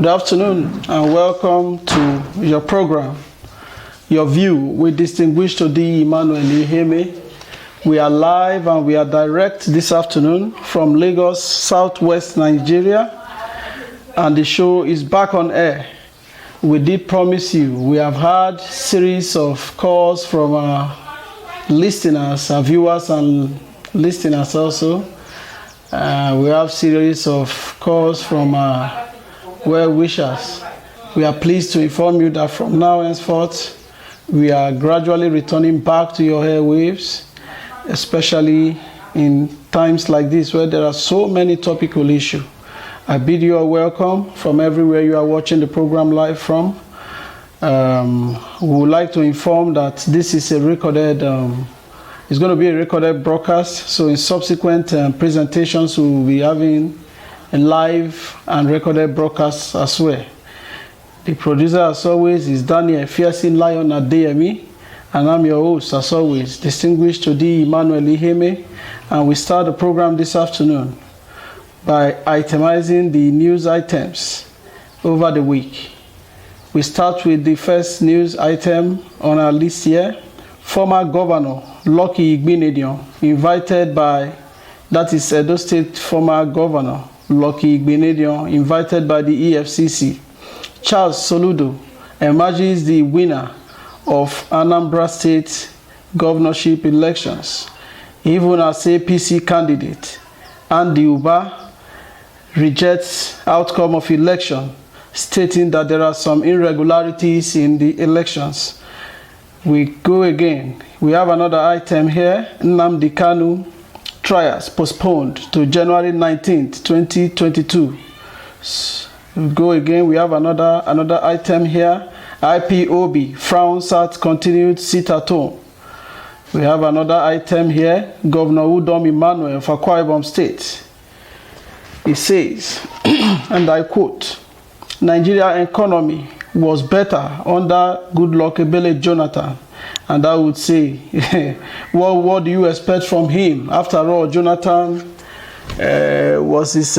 afternoon and welcome to your program, Your View with distinguished today Emmanuel Iheme. We are live and we are direct this afternoon from Lagos, Southwest Nigeria, and the show is back on air. We did promise you, we have had series of calls from our listeners, our viewers and listeners also. We have series of calls from well-wishers. We are pleased to inform you that from now henceforth, we are gradually returning back to your airwaves, especially in times like this where there are so many topical issues. I bid you a welcome from everywhere you are watching the program live from. We would like to inform that this is a recorded, it's going to be a recorded broadcast. So in subsequent presentations, we will be having a live and recorded broadcast as well. The producer, as always, is Daniel Fiercing Lion Adeyemi, and I'm your host, as always, distinguished today Emmanuel Iheme. And we start the program this afternoon by itemizing the news items over the week. We start with the first news item on our list here. Former Governor Lucky Igbenedion invited by, that is Edo State former Governor Lucky Igbenedion invited by the EFCC. Charles Soludo emerges the winner of Anambra State governorship elections. Even as APC candidate Andy Uba rejects outcome of election, stating that there are some irregularities in the elections. We go again. We have another item here. Nnamdi Kanu trials postponed to January 19th, 2022. We go again. We have another item here. IPOB frowns at continued sit at home. We have another item here. Governor Udom Emmanuel of Akwa Ibom State. He says, and I quote, Nigeria economy was better under Goodluck Ebele Jonathan. And I would say, what do you expect from him? After all, Jonathan was his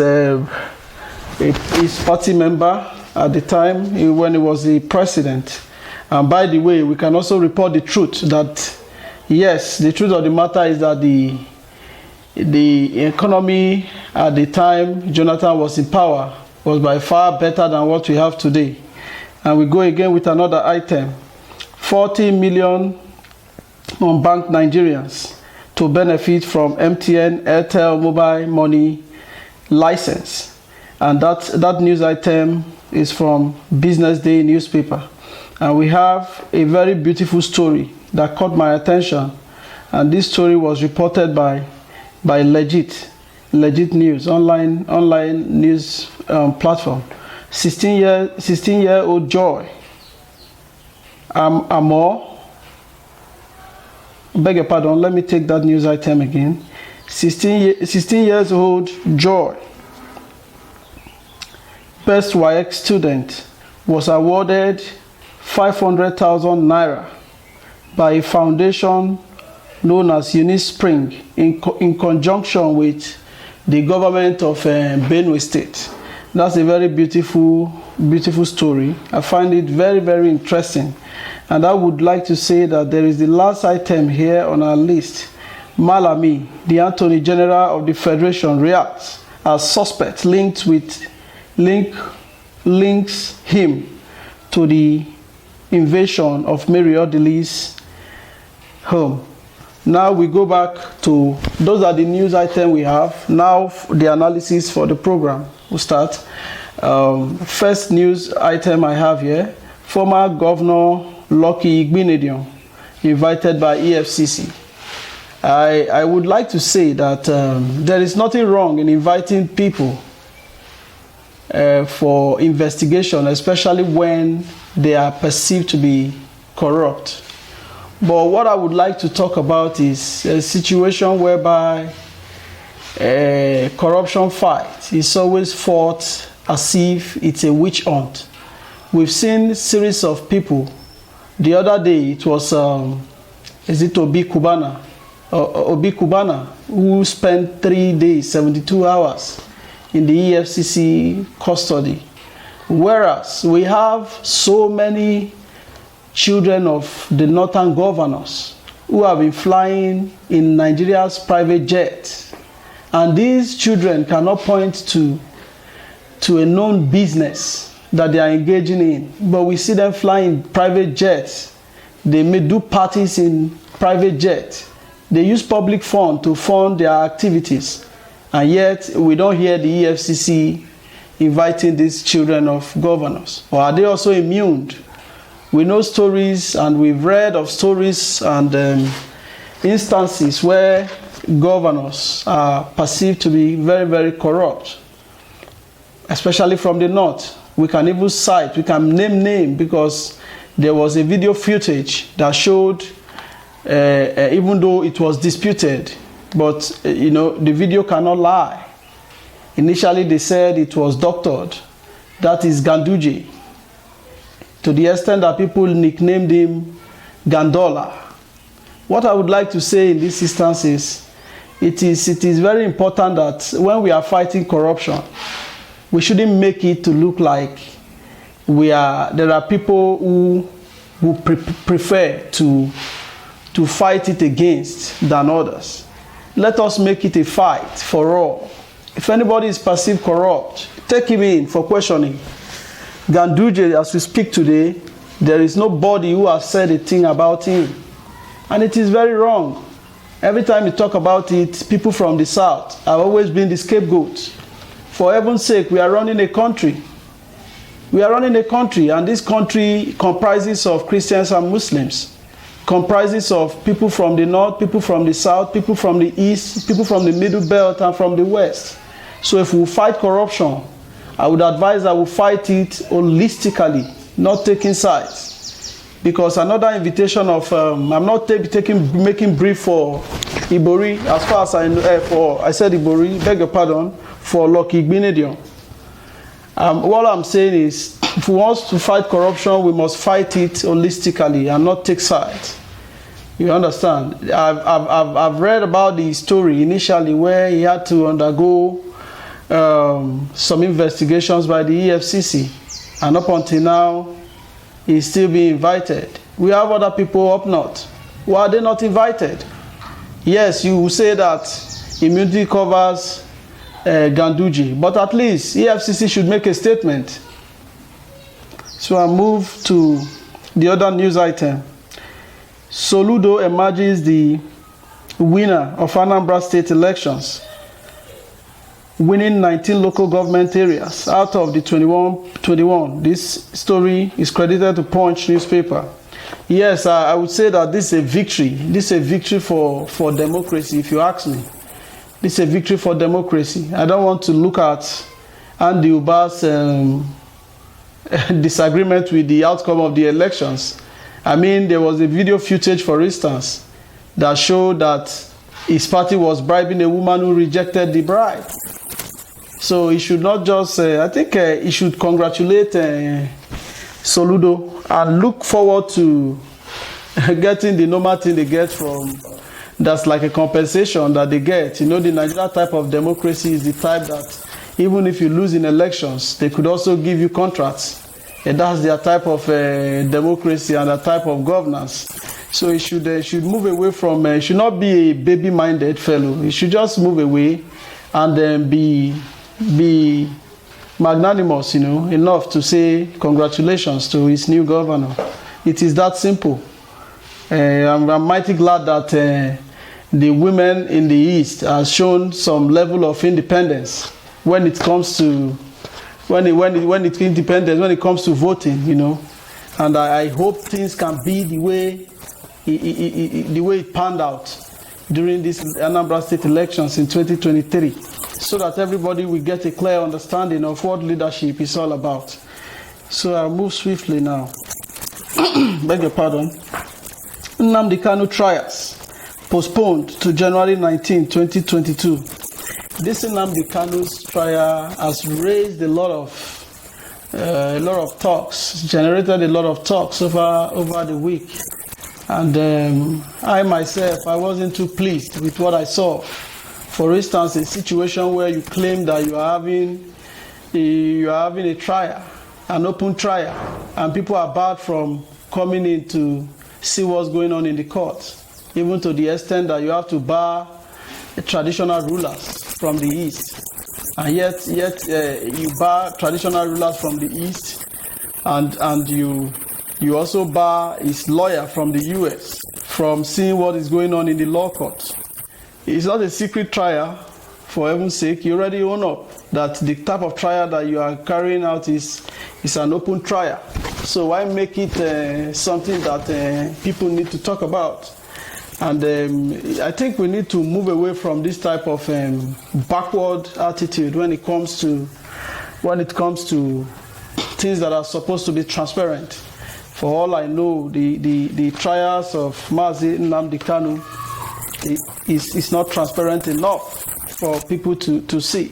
party member at the time when he was the president. And by the way, we can also report the truth that, yes, the truth of the matter is that the economy at the time Jonathan was in power was by far better than what we have today. And we go again with another item. 40 million unbanked Nigerians to benefit from MTN Airtel mobile money license. And that news item is from Business Day newspaper. And we have a very beautiful story that caught my attention. And this story was reported by Legit News, online news platform. 16-year-old Joy Amor, beg your pardon, let me take that news item again. 16 years old Joy, best WAEC student, was awarded 500,000 naira by a foundation known as Unispring in conjunction with the government of Benue State. That's a very beautiful story. I find it very, very interesting. And I would like to say that there is the last item here on our list. Malami, the Attorney General of the Federation, reacts as suspect links him to the invasion of Mary Odili's home. Now we go back to, those are the news items we have. Now the analysis for the program will start. First news item I have here, former Governor Lucky Igbenedion invited by EFCC. I would like to say that there is nothing wrong in inviting people for investigation, especially when they are perceived to be corrupt. But what I would like to talk about is a situation whereby a corruption fight is always fought as if it's a witch hunt. We've seen series of people. The other day it was is it Obi Kubana who spent 3 days, 72 hours in the EFCC custody. Whereas we have so many children of the northern governors who have been flying in Nigeria's private jets. And these children cannot point to a known business that they are engaging in. But we see them flying private jets. They may do parties in private jets. They use public funds to fund their activities. And yet, we don't hear the EFCC inviting these children of governors. Or are they also immune? We know stories, and we've read of stories and instances where governors are perceived to be very, very corrupt, especially from the north. We can even cite, we can name because there was a video footage that showed, even though it was disputed, but you know, the video cannot lie. Initially they said it was doctored. That is Ganduje, to the extent that people nicknamed him Gandola. What I would like to say in this instance is, it is very important that when we are fighting corruption, we shouldn't make it to look like there are people who prefer to fight it against than others. Let us make it a fight for all. If anybody is perceived corrupt, take him in for questioning. Ganduje, as we speak today, there is nobody who has said a thing about him. And it is very wrong. Every time you talk about it, people from the south have always been the scapegoats. For heaven's sake, we are running a country. We are running a country, and this country comprises of Christians and Muslims, comprises of people from the north, people from the south, people from the east, people from the middle belt and from the west. So if we fight corruption, I would advise that we fight it holistically, not taking sides. Because another invitation of, I'm not making brief for Ibori, as far as I know, I said Ibori, beg your pardon, for Lucky Gbinedion. What I'm saying is, if we want to fight corruption, we must fight it holistically and not take sides. You understand? I've read about the story initially where he had to undergo some investigations by the EFCC, and up until now, he's still being invited. We have other people up north. Why are they not invited? Yes, you will say that immunity covers Ganduje, but at least EFCC should make a statement. So I move to the other news item. Soludo emerges the winner of Anambra State elections, winning 19 local government areas out of the 21. This story is credited to Punch newspaper. Yes, I would say that this is a victory. This is a victory for democracy, if you ask me. This is a victory for democracy. I don't want to look at Andy Uba's disagreement with the outcome of the elections. I mean, there was a video footage, for instance, that showed that his party was bribing a woman who rejected the bribe. So he should not just, I think he should congratulate Soludo and look forward to getting the normal thing they get from, that's like a compensation that they get. You know, the Nigerian type of democracy is the type that even if you lose in elections, they could also give you contracts. And that's their type of democracy and their type of governance. So he should move away from, he should not be a baby-minded fellow. He should just move away and then be magnanimous, you know, enough to say congratulations to his new governor. It is that simple. I'm mighty glad that the women in the East have shown some level of independence when it comes to when it comes to voting, you know. And I hope things can be the way it panned out during these Anambra State elections in 2023, so that everybody will get a clear understanding of what leadership is all about. So I'll move swiftly now. Beg your pardon. Nnamdi Kanu trials postponed to January 19, 2022. This Nnamdi Kanu's trial has raised a lot of talks, generated a lot of talks over the week. And I myself, I wasn't too pleased with what I saw. For instance, a situation where you claim that you are having a trial an open trial, and people are barred from coming in to see what's going on in the court, even to the extent that you have to bar traditional rulers from the East. And yet you bar traditional rulers from the East, and you also bar his lawyer from the US from seeing what is going on in the law court. It's not a secret trial, for heaven's sake. You already own up that the type of trial that you are carrying out is an open trial. So why make it something that people need to talk about? And I think we need to move away from this type of backward attitude when it comes to things that are supposed to be transparent. For all I know, the trials of Nnamdi Kanu is not transparent enough for people to see.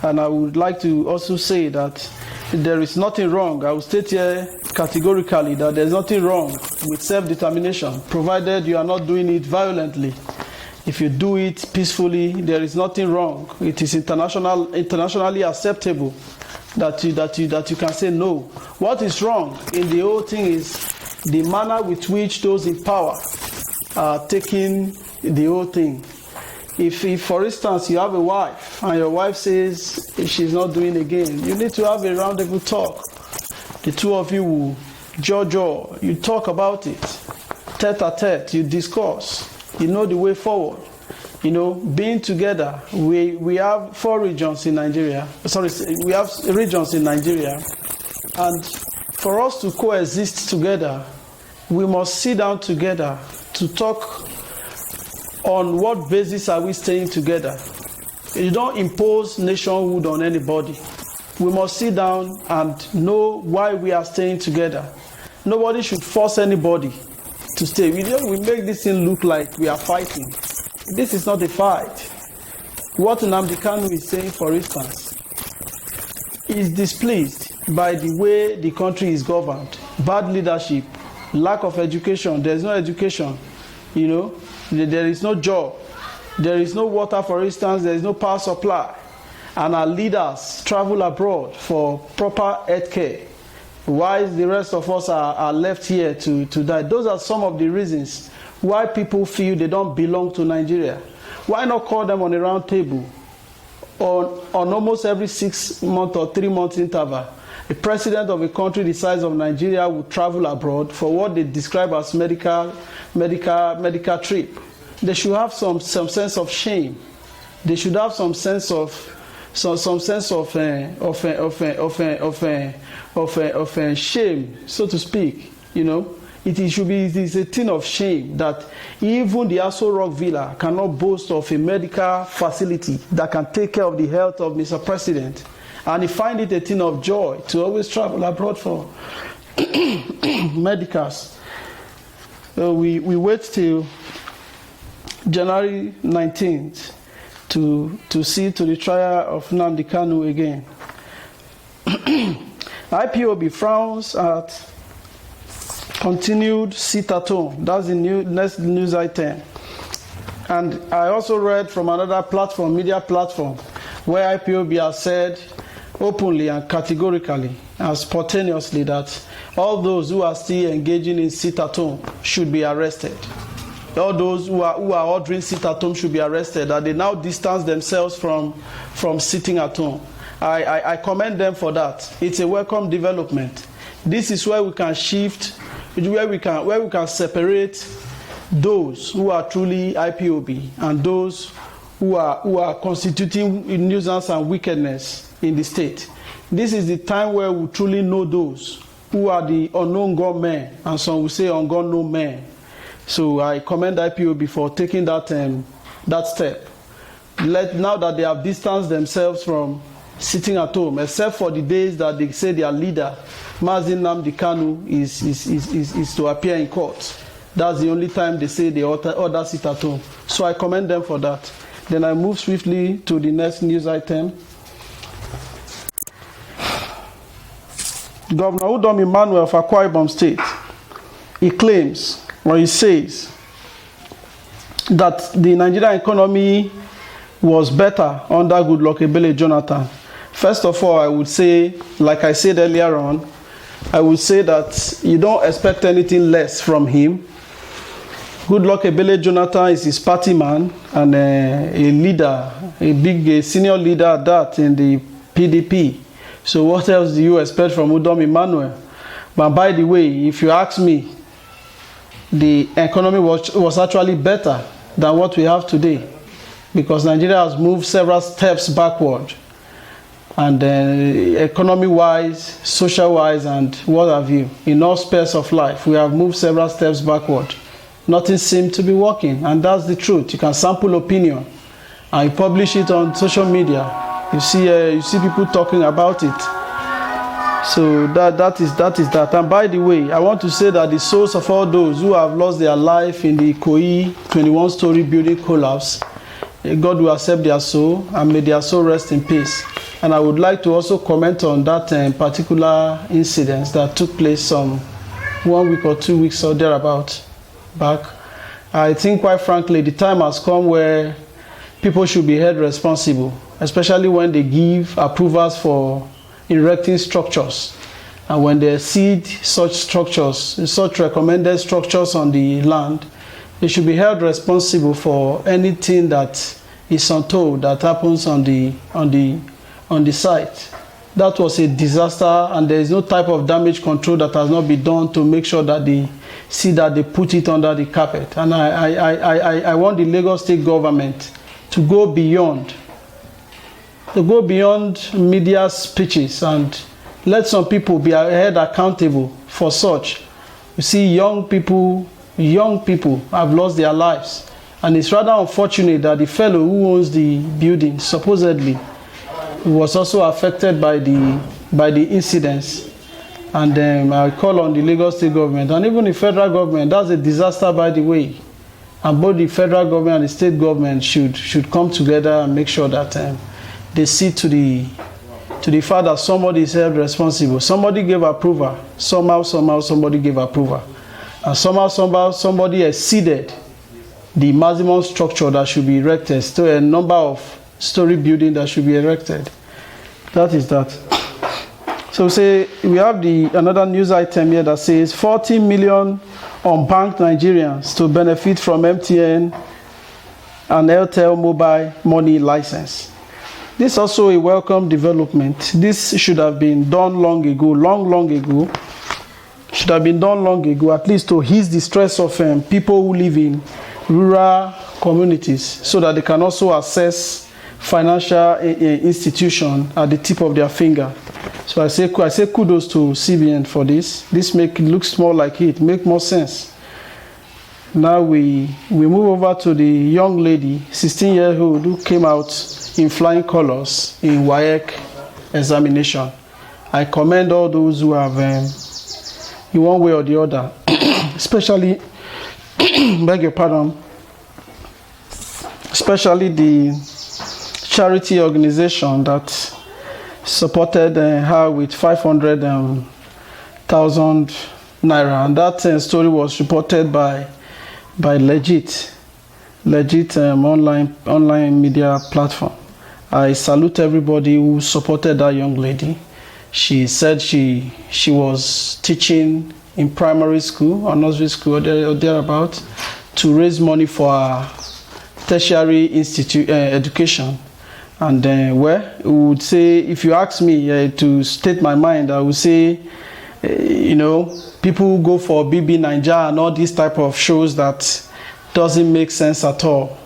And I would like to also say that there is nothing wrong. I will state here categorically that there's nothing wrong with self-determination, provided you are not doing it violently. If you do it peacefully, there is nothing wrong. It is internationally acceptable that you can say no. What is wrong in the whole thing is the manner with which those in power are taking the whole thing. If for instance, you have a wife and your wife says she's not doing again, you need to have a roundtable talk. The two of you will jaw, you talk about it, tete-a-tete, you discuss, you know the way forward. You know, being together, we have 4 regions in Nigeria. Sorry, we have regions in Nigeria. And for us to coexist together, we must sit down together to talk on what basis are we staying together. You don't impose nationhood on anybody. We must sit down and know why we are staying together. Nobody should force anybody to stay. We make this thing look like we are fighting. This is not a fight. What Nnamdi Kanu is saying, for instance, is displeased by the way the country is governed. Bad leadership, lack of education. There is no education, you know. There is no job. There is no water, for instance. There is no power supply. And our leaders travel abroad for proper health care, while the rest of us are left here to die. Those are some of the reasons why people feel they don't belong to Nigeria. Why not call them on a round table on almost every 6 month or 3 month interval? The president of a country the size of Nigeria would travel abroad for what they describe as medical trip. They should have some sense of shame. They should have some sense of shame, so to speak. You know, it is a thing of shame that even the Aso Rock Villa cannot boast of a medical facility that can take care of the health of Mr. President. And he find it a thing of joy to always travel abroad for medicals. We wait till January 19th to see to the trial of Nnamdi Kanu again. IPOB frowns at continued sit at home. That's the next news item. And I also read from another platform, media platform, where IPOB has said openly and categorically and spontaneously that all those who are still engaging in sit at home should be arrested. All those who are ordering sit at home should be arrested, that they now distance themselves from sitting at home. I commend them for that. It's a welcome development. This is where we can shift, where we can separate those who are truly IPOB and those who are constituting nuisance and wickedness in the state. This is the time where we truly know those who are the unknown God men, and some will say unknown men. So I commend IPOB for taking that step. Now that they have distanced themselves from sitting at home, except for the days that they say their leader, Nnamdi Kanu, is to appear in court. That's the only time they say they order sit at home. So I commend them for that. Then I move swiftly to the next news item. Governor Udom Emmanuel of Akwa Ibom State, he claims, or he says, that the Nigerian economy was better under Goodluck Ebele Jonathan, First of all, I would say, like I said earlier on, I would say that you don't expect anything less from him. Goodluck Ebele Jonathan is his party man and a leader, a senior leader at that in the PDP. So what else do you expect from Emmanuel? But by the way, if you ask me, the economy was actually better than what we have today, because Nigeria has moved several steps backward, and economy-wise, social-wise, and what have you, in all spheres of life, we have moved several steps backward. Nothing seemed to be working, and that's the truth. You can sample opinion, and you publish it on social media. You see people talking about it. So that is that. And by the way, I want to say that the souls of all those who have lost their life in the Ikoyi 21-story building collapse, God will accept their soul, and may their soul rest in peace. And I would like to also comment on that particular incident that took place 1 week or 2 weeks or thereabout back. I think, quite frankly, the time has come where people should be held responsible, especially when they give approvals for erecting structures, and when they seed such structures, such recommended structures on the land, they should be held responsible for anything that is untold that happens on the site. That was a disaster, and there is no type of damage control that has not been done to make sure that they see that they put it under the carpet. And I want the Lagos State government to go beyond media speeches and let some people be held accountable for such. You see, young people have lost their lives, and it's rather unfortunate that the fellow who owns the building supposedly was also affected by the incidents. And I call on the Lagos State government and even the federal government. That's a disaster, by the way, and both the federal government and the state government should come together and make sure that they see to the fact that somebody is held responsible. Somebody gave approval. Somehow somebody gave approval. And somehow somebody exceeded the maximum structure that should be erected, to a number of story building that should be erected. That is that. So say we have another news item here that says 40 million unbanked Nigerians to benefit from MTN and Airtel mobile money license. This is also a welcome development. This should have been done long ago, long ago. Should have been done long ago, at least to ease the stress of people who live in rural communities, so that they can also access financial institution at the tip of their finger. So I say kudos to CBN for this. This looks more like it, make more sense. Now we move over to the young lady, 16-year-old, who came out in flying colors in WAEC examination. I commend all those who have, in one way or the other, especially, beg your pardon, especially the charity organization that supported her with 500,000 naira, and that story was reported by legit online media platform. I salute everybody who supported that young lady. She said she was teaching in primary school or nursery school or thereabout to raise money for her tertiary education. And we would say, if you ask me to state my mind, I would say, people who go for BB Naija and all these type of shows that doesn't make sense at all.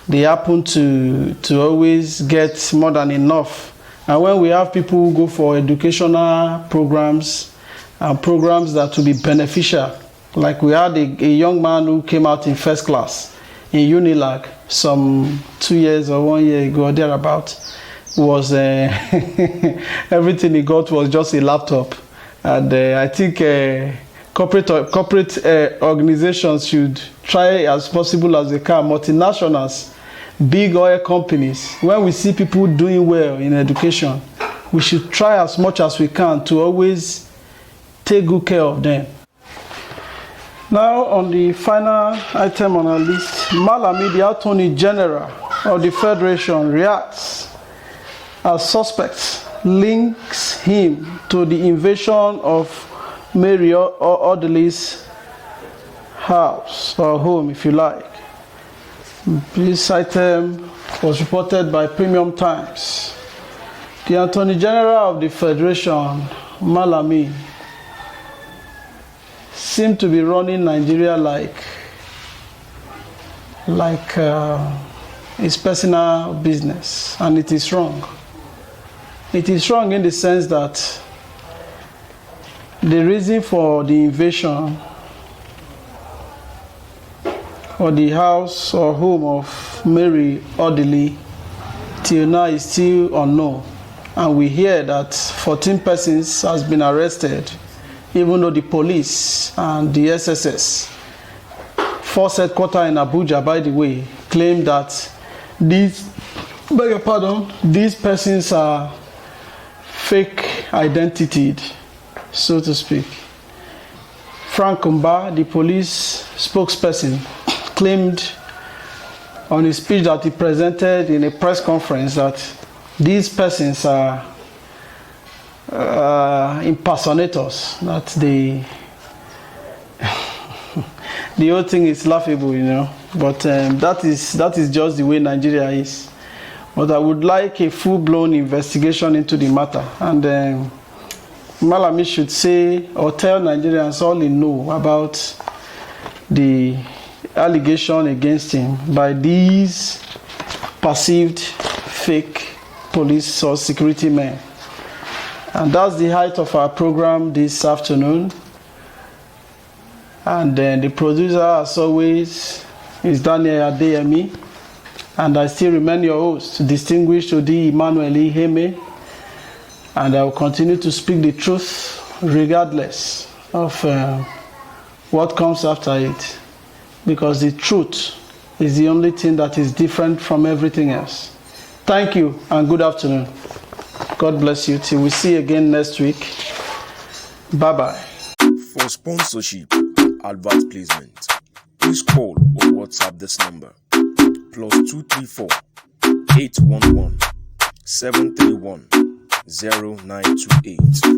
They happen to always get more than enough. And when we have people who go for educational programs and programs that will be beneficial, like we had a young man who came out in first class in Unilag some 2 years or 1 year ago or thereabout, was everything he got was just a laptop. And I think corporate organizations should try as possible as they can, multinationals, big oil companies, when we see people doing well in education, we should try as much as we can to always take good care of them. Now, on the final item on our list, Malami, the Attorney General of the Federation, reacts as suspects links him to the invasion of Mary Orderly's house or home, if you like. This item was reported by Premium Times. The Attorney General of the Federation, Malami, seemed to be running Nigeria like his personal business, and it is wrong. It is wrong in the sense that the reason for the invasion or the house or home of Mary Orderly till now is still unknown, and we hear that 14 persons has been arrested, even though the police and the SSS force headquarters in Abuja, by the way, claim that these persons are fake identified, so to speak. Frank Kumba, the police spokesperson, claimed on his speech that he presented in a press conference that these persons are impersonators, that the whole thing is laughable, but that is just the way Nigeria is. But I would like a full-blown investigation into the matter, and Malami should say or tell Nigerians all they know about the allegation against him by these perceived fake police or security men. And that's the height of our program this afternoon. And then the producer, as always, is Daniel Adeyemi. And I still remain your host, distinguished Odi Emmanuel Iheme. And I will continue to speak the truth regardless of what comes after it. Because the truth is the only thing that is different from everything else. Thank you and good afternoon. God bless you. Till we see you again next week. Bye-bye. For sponsorship, advert placement, please call or WhatsApp this number. +234 811 731 0928.